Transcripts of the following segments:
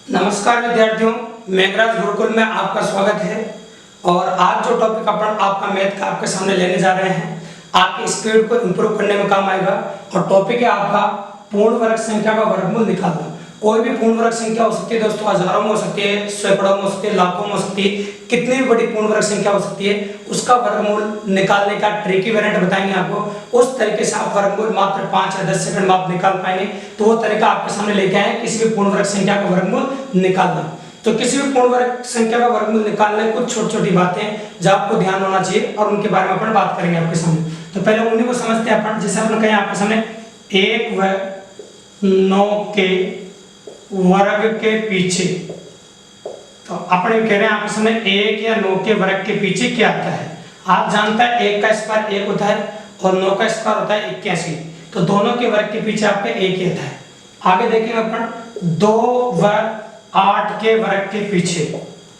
नमस्कार विद्यार्थियों, मेघराज गुरुकुल में आपका स्वागत है। और आज जो टॉपिक अपन आपका मैथ का आपके सामने लेने जा रहे हैं, आपकी स्पीड को इम्प्रूव करने में काम आएगा। और टॉपिक है आपका पूर्ण वर्ग संख्या का वर्गमूल निकालना। कोई भी पूर्ण वर्ग संख्या हो सकती है दोस्तों, हजारों में हो सकती है, सैकड़ों में हो सकती है, लाखों में हो सकती है, कितनी भी बड़ी पूर्ण वर्ग संख्या हो सकती है, उसका वर्गमूल निकालने का ट्रिकी वेरिएंट बताएंगे आपको। उस तरीके से आप वर्गमूल मात्र 5 या 10 सेकंड में आप निकाल पाएंगे। तो वो तरीका आपके सामने लेके आए किसी भी पूर्ण वर्ग संख्या का वर्गमूल निकालना। तो किसी भी पूर्ण वर्ग संख्या का वर्गमूल निकालने कुछ छोटी छोटी बातें जो आपको ध्यान होना चाहिए और उनके बारे में अपन बात करेंगे आपके सामने। तो पहले उन्हीं को समझते हैं अपन। जैसे अपन कहें आपके सामने 1 व 9 के वर्ग के पीछे, तो अपन कह रहे हैं आपके सामने 1 या 9 के वर्ग के पीछे क्या आता है। आप जानते हैं 1 का स्क्वायर 1 होता है और 9 का स्क्वायर होता है 81। तो दोनों के वर्ग के पीछे आपका 1 ही आता है। आगे देखेंगे अपन 2 व 8 के वर्ग के पीछे,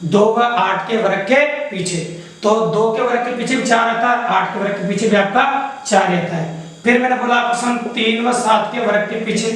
2 व 8 के वर्ग के पीछे, तो 2 के वर्ग के पीछे भी 4 आता है, 8 के वर्ग के पीछे भी आपका 4 आता है। फिर मैंने बोला आपको 3 व 7 के वर्ग के पीछे,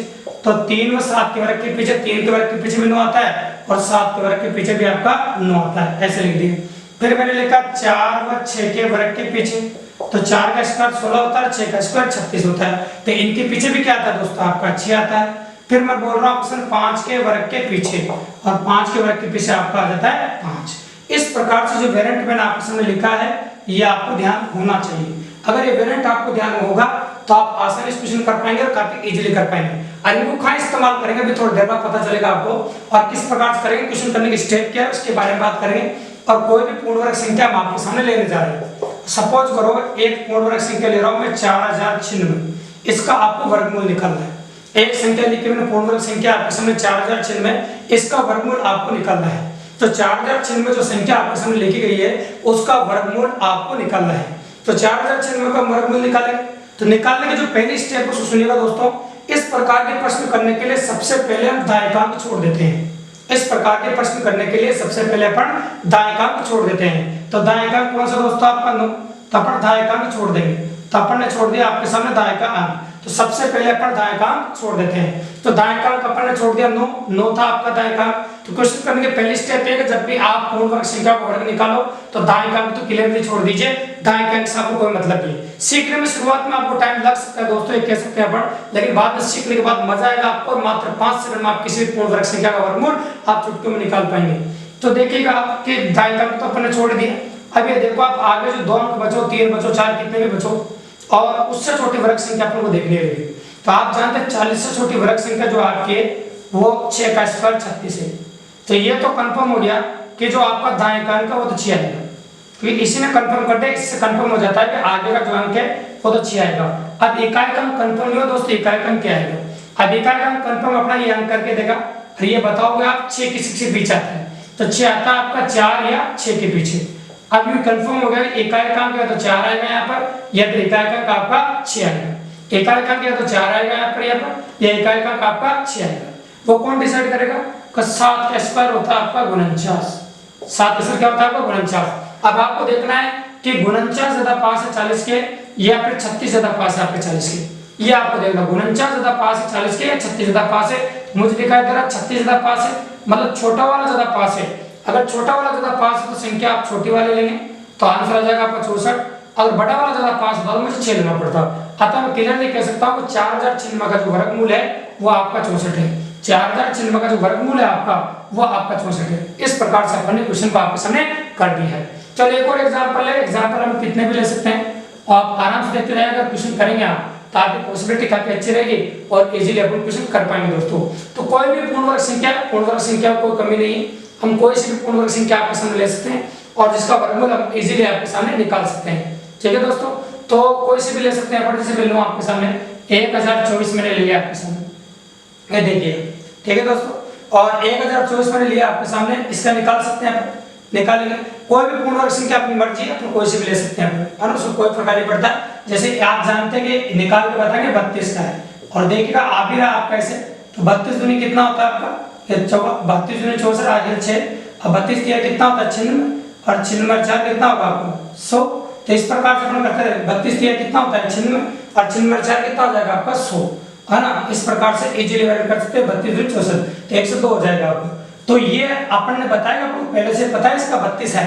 तो 3 व 7 के वर्ग के पीछे 3 के वर्ग के पीछे भी 9 आता है और 7 के वर्ग के पीछे भी आपका 9 आता है, ऐसे लिख दिए। फिर मैंने लिखा 4 व 6 के वर्ग के पीछे, तो 4 का स्क्वायर 16 होता है, 6 का स्क्वायर 36 होता है, तो इनके पीछे भी क्या आता है दोस्तों आपका 6 आता है। फिर मैं बोल रहा हूँ ऑप्शन 5 के वर्ग के पीछे, और 5 के वर्ग के पीछे आपका आ जाता है 5। इस प्रकार से जो वेरिएंट मैंने आपके सामने लिखा है ये आपको ध्यान होना चाहिए। अगर ये वेरिएंट आपको ध्यान में होगा तो आप आसानी से क्वेश्चन कर पाएंगे और काफी इजीली कर पाएंगे। और इनको कहाँ इस्तेमाल करेंगे भी थोड़ी देर बाद पता चलेगा आपको, और किस प्रकार से करेंगे, क्वेश्चन करने की स्टेप क्या है उसके बारे में बात करेंगे। और कोई भी पूर्ण वर्ग संख्या हम आपके सामने लेने जा रहे हैं। सपोज करो एक पूर्ण वर्ग संख्या ले रहा हूं मैं 4096, इसका आपको वर्गमूल निकालना है। एक संख्या लिखी मैंने पूर्ण वर्ग संख्या आपके सामने 4096, इसका वर्गमूल आपको निकालना है। तो 4096 जो संख्या आपके सामने लिखी गई है उसका वर्गमूल आपको निकालना है। तो 4096 का वर्गमूल निकालेंगे। तो निकालने की जो पहली स्टेप उसको सुनिएगा दोस्तों। इस प्रकार के प्रश्न करने के लिए सबसे पहले हम दायिकांक छोड़ देते हैं। इस प्रकार के प्रश्न करने के लिए सबसे पहले अपन दायिकांक छोड़ देते हैं। तो दायिकांक कौन सा दोस्तों आपका 9, तो अपन दायिकांक छोड़ देंगे। तो अपन ने छोड़ दिया आपके सामने दायिकांक, तो सबसे पहले अपन दायिकांक छोड़ देते हैं। तो दायिकांक अपन ने छोड़ दिया 9 था आपका दायिकांक। तो क्वेश्चन करने के पहली स्टेप है कि जब भी आप पूर्ण वर्ग संख्या का वर्ग निकालो तो दायिकांक तो क्लियरली छोड़ दीजिए, दायिकांक से आपको कोई मतलब नहीं। सीखने में शुरुआत में आपको टाइम लग सकता है दोस्तों, ये कह सकते हैं अपन, लेकिन बाद में सीखने के बाद मजा आएगा आपको और मात्र 5 सेकंड में आप किसी भी पूर्ण वर्ग संख्या का वर्गमूल आप चुटकियों में निकाल पाएंगे। तो देखिएगा आपके दायिकांक तो अपन ने छोड़ दिया। अब ये देखो आप आगे जो 2 अंक बचो, 3 बचो, 4 कितने भी बचो, और उससे छोटी वर्ग संख्या अपन को देखनी है। तो आप जानते हैं 40 से छोटी वर्ग संख्या जो आपके वो 6 का स्क्वायर 36 है। तो ये तो कंफर्म हो गया कि जो आपका दायिकांक है वो तो 6 आएगा, क्योंकि इसी ने कंफर्म कर दिया। इससे कंफर्म हो जाता है कि आगे का जो अंक है वो तो 6 आएगा। अब इकाई अंक कंफर्म नहीं हो दोस्तों, इकाई अंक क्या आएगा। अब इकाई अंक कंफर्म अपना ये अंक करके देगा, फिर ये बताओगे आप 6 किसी के पीछे आता है, तो 6 आता है आपका 4 या 6 के पीछे। अब ये कंफर्म हो गया इकाई अंक है तो 4 आएगा यहाँ पर, या फिर इकाई अंक आपका 6 आएगा। इकाई अंक है तो 4 आएगा यहाँ पर, या इकाई अंक आपका 6 आएगा। वो कौन डिसाइड करेगा? 7 का स्क्वायर होता है आपका 49, 7 का स्क्वायर क्या होता है आपका 49। अब आपको देखना है कि 49 ज्यादा पास है 40 के, या फिर 36 ज्यादा पास है आपके 40 के। ये आपको देखना 49 ज्यादा पास है 40 के या 36 ज्यादा पास है। मुझे दिखाई दे रहा 36 ज्यादा पास है, मतलब छोटा वाला ज्यादा पास है। अगर छोटा वाला ज्यादा पास है तो संख्या आप छोटी वाले लेंगे तो आंसर आ जाएगा आपका 64। अगर बड़ा वाला ज्यादा पास है तो मुझे 6 लेना पड़ता। अतः मैं क्लियरली कह सकता हूँ 4096 का जो वर्गमूल है वो आपका 64 है। 4096 का जो वर्गमूल है आपका वो आपका 64 है। इस प्रकार से अपन ने क्वेश्चन को आपके सामने कर दिया है। चलो एक और एग्जांपल है। एग्जांपल हम कितने भी ले सकते हैं, आप आराम से देखते रहिए। अगर क्वेश्चन करेंगे आप तो आपकी पॉसिबिलिटी काफी अच्छी रहेगी और इजीली अपन क्वेश्चन कर पाएंगे दोस्तों। तो कोई भी पूर्ण वर्ग संख्या कोई कमी नहीं है। हम कोई सी भी पूर्ण वर्ग संख्या आपके सामने ले सकते हैं और जिसका वर्गमूल हम इजीली आपके सामने निकाल सकते हैं। ठीक है दोस्तों, तो कोई सी भी ले सकते हैं। जैसे ले लो आपके सामने 1024 मैंने लिया आपके सामने, ये देखिए। ठीक है दोस्तों, और 1024 मैंने लिया आपके सामने, इसका निकाल सकते हैं अपन, निकालेंगे। कोई भी पूर्ण वर्ग संख्या अपनी मर्जी है, अपन कोई सी भी ले सकते हैं अपन, उसको कोई फर्क नहीं पड़ता। जैसे आप जानते हैं कि निकाल के बताएंगे 32 का है, और देखिएगा आ भी रहा आपका ऐसे, तो 32 दूनी कितना होता है आपका, 32 दूनी 64 आगे 6, अब 32 दिया कितना होता है 96, और 96 4 कितना होगा आपका 100। तो इस प्रकार से अपन करते हैं। 32 दिया कितना होता है 96, और 96 4 कितना हो जाएगा आपका 100, है ना। इस प्रकार से इजीली वैल्यू कर सकते हैं। 32 दूनी 64, तो 102 हो जाएगा आपका। तो ये अपन ने बताया, आपको पहले से पता है इसका 32 है,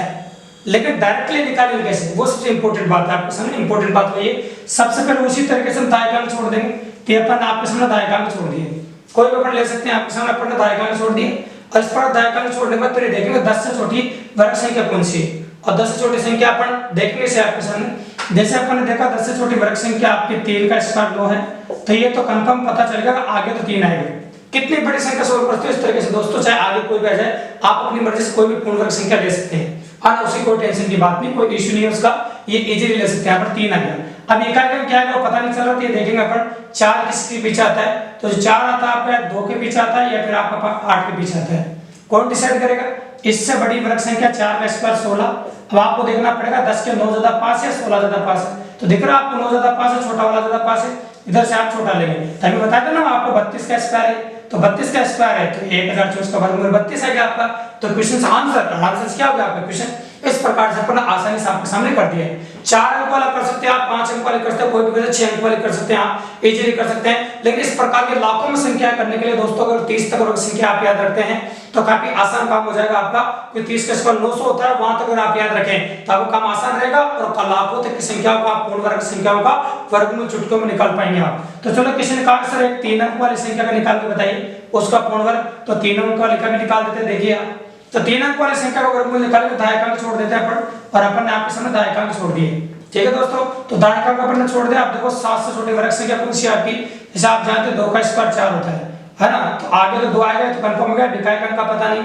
लेकिन डायरेक्टली निकालेंगे कैसे, वो सबसे इंपॉर्टेंट बात है आपके सामने। इंपॉर्टेंट बात वही है, सबसे पहले उसी तरीके से दाएं छोड़ देंगे। तो अपन आपके सामने दाएं छोड़ दिए, कोई भी अपन ले सकते हैं, आपके सामने अपन ने दाएं छोड़ दिए। और इस पर दाएं छोड़ने के बाद फिर देखेंगे 10 से छोटी वर्ग संख्या कौन सी है, और 10 से छोटी संख्या अपन देखने से आपके सामने, जैसे अपन ने देखा 10 से छोटी वर्ग संख्या आपकी 3 का स्क्वायर 9 है, तो ये तो कंफर्म पता चल गया आगे तो 3 आएगा। कितनी बड़ी संख्या सोल्व करते हो इस तरीके से दोस्तों, चाहे आगे कोई भी आ जाए, आप अपनी मर्जी से कोई भी पूर्ण वर्ग संख्या ले सकते हैं, और उसी कोई टेंशन की बात नहीं, कोई इशू नहीं है उसका, ये इजीली ले सकते हैं। यहाँ पर 3 आ गया। अब ये क्या है वो पता नहीं चल रहा, तो ये देखेंगे अपन 4 किसके पीछे आता है, तो जो 4 आता है आपका 2 के पीछे आता है या फिर आपका 8 के पीछे आता है, कौन डिसाइड करेगा। इससे बड़ी वर्ग संख्या 4 का स्क्वायर 16। अब आपको देखना पड़ेगा 10 के 9 ज्यादा 5 है, 16 ज्यादा 5 है, तो दिख रहा है आपको 9 ज्यादा 5 है, छोटा वाला ज्यादा 5 है, इधर से आप छोटा लेंगे, तभी बता देना आपको 32 का स्क्वायर है, तो 32 का स्क्वायर है तो 1024 का वर्गमूल 32 है क्या आपका, तो क्वेश्चन आंसर क्या होगा आपका क्वेश्चन। इस प्रकार से अपन आसानी से आपके सामने कर दिया है। 4 अंक वाला कर सकते हैं आप, 5 अंक वाले कर सकते हैं, कोई भी 6 अंक वाले कर सकते हैं, आप इजीली कर सकते हैं। लेकिन इस प्रकार के लाखों में संख्या करने के लिए दोस्तों अगर 30 तक वर्ग संख्या आप याद रखते हैं तो काफी आसान काम हो जाएगा आपका, क्योंकि 30 का स्क्वायर 900 होता है, वहां तक अगर आप याद रखें तो आपको काम आसान रहेगा, और लाखों तक की संख्याओं का पूर्ण वर्ग संख्याओं का वर्गमूल चुटकियों में निकाल पाएंगे आप। तो चलो किसी ने कहा सर एक 3 अंक वाली संख्या का निकाल के बताइए उसका पूर्ण वर्ग, तो 3 अंक वाले का भी निकाल देते हैं। देखिए आप, तो 3 अंक वाली संख्या का वर्गमूल निकालेंगे, दाएं छोड़ देते हैं अपन, और अपन ने आपके सामने दाएं छोड़ दिए। ठीक है दोस्तों, तो दाएं अपन ने छोड़ दिया। आप देखो 7 से छोटी वर्ग संख्या कौन सी आपकी, जैसे आप जानते हैं 2 का स्क्वायर 4 होता है ना, तो आगे तो 2 आएगा तो कंफर्म हो गया, विकायक का पता नहीं,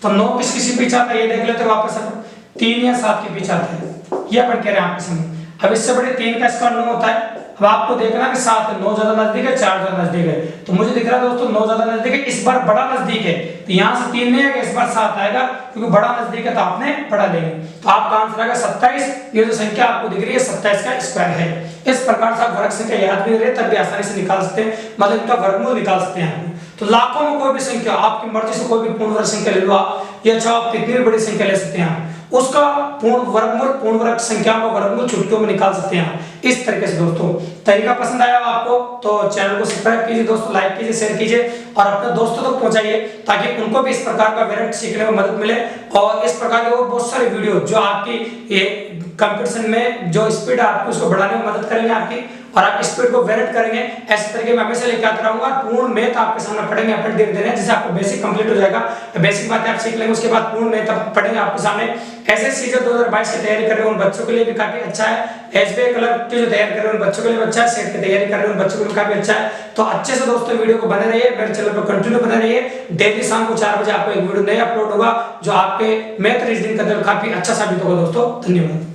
तो 9 किसी पीछे आता है ये देख लेते हैं वापस अपन, 3 या 7 के पीछे आता है, ये अपन कह रहे हैं आपके सामने। अब इससे बड़े 3 का स्क्वायर 9 होता है। अब आपको देखना कि 7 है, 9 ज्यादा नजदीक है, 4 ज्यादा नजदीक है, तो मुझे दिख रहा है दोस्तों 9 ज्यादा नजदीक है, इस बार बड़ा नजदीक है, तो यहां से 3 नहीं आएगा, इस बार 7 आएगा, क्योंकि बड़ा नजदीक है तो आपने बड़ा लेंगे, तो आपका आंसर आएगा 27। ये जो संख्या आपको दिख रही है 27 का स्क्वायर है। इस प्रकार से आप वर्ग संख्या याद भी रहे तब भी आसानी से निकाल सकते हैं, मतलब इनका वर्गमूल निकाल सकते हैं। तो लाखों में कोई भी संख्या आपकी मर्जी से कोई भी पूर्ण वर्ग संख्या ले लो आप, या चाहे आप कितनी भी बड़ी संख्या ले सकते हैं, उसका पूर्ण वर्गमूल पूर्ण वर्ग संख्या का वर्गमूल चुटकियों में निकाल सकते हैं इस तरीके से। दोस्तों तरीका पसंद आया आपको तो चैनल को सब्सक्राइब कीजिए दोस्तों, लाइक कीजिए, शेयर कीजिए, और अपने दोस्तों तक पहुंचाइए ताकि उनको भी इस प्रकार का वेरिएंट सीखने में मदद मिले। और इस प्रकार के और बहुत सारे वीडियो जो आपकी ये कंपटीशन में जो स्पीड है आपको उसको बढ़ाने में मदद करेंगे आपकी, और आप स्पीड को वेरिएट करेंगे, ऐसे तरीके में हमेशा लेके आता रहूंगा। पूर्ण मैथ आपके सामने पढ़ेंगे अपन धीरे धीरे, जिससे आपको बेसिक कंप्लीट हो जाएगा, बेसिक बातें आप सीख लेंगे, उसके बाद पूर्ण मैथ पढ़ेंगे आपके सामने। ऐसे सीजन 2022 की तैयारी कर रहे हो उन बच्चों के लिए भी काफी अच्छा है, एसबीआई क्लर्क की जो तैयारी कर रहे हो उन बच्चों के लिए अच्छा है, सेट की तैयारी कर रहे हो उन बच्चों के लिए काफी अच्छा है। तो अच्छे से दोस्तों वीडियो को बने रहिए, मेरे चैनल पर कंटिन्यू बने रहिए। डेली शाम को 4 बजे आपको एक वीडियो नया अपलोड होगा जो आपके मैथ रीजनिंग का काफी अच्छा साबित होगा दोस्तों। धन्यवाद।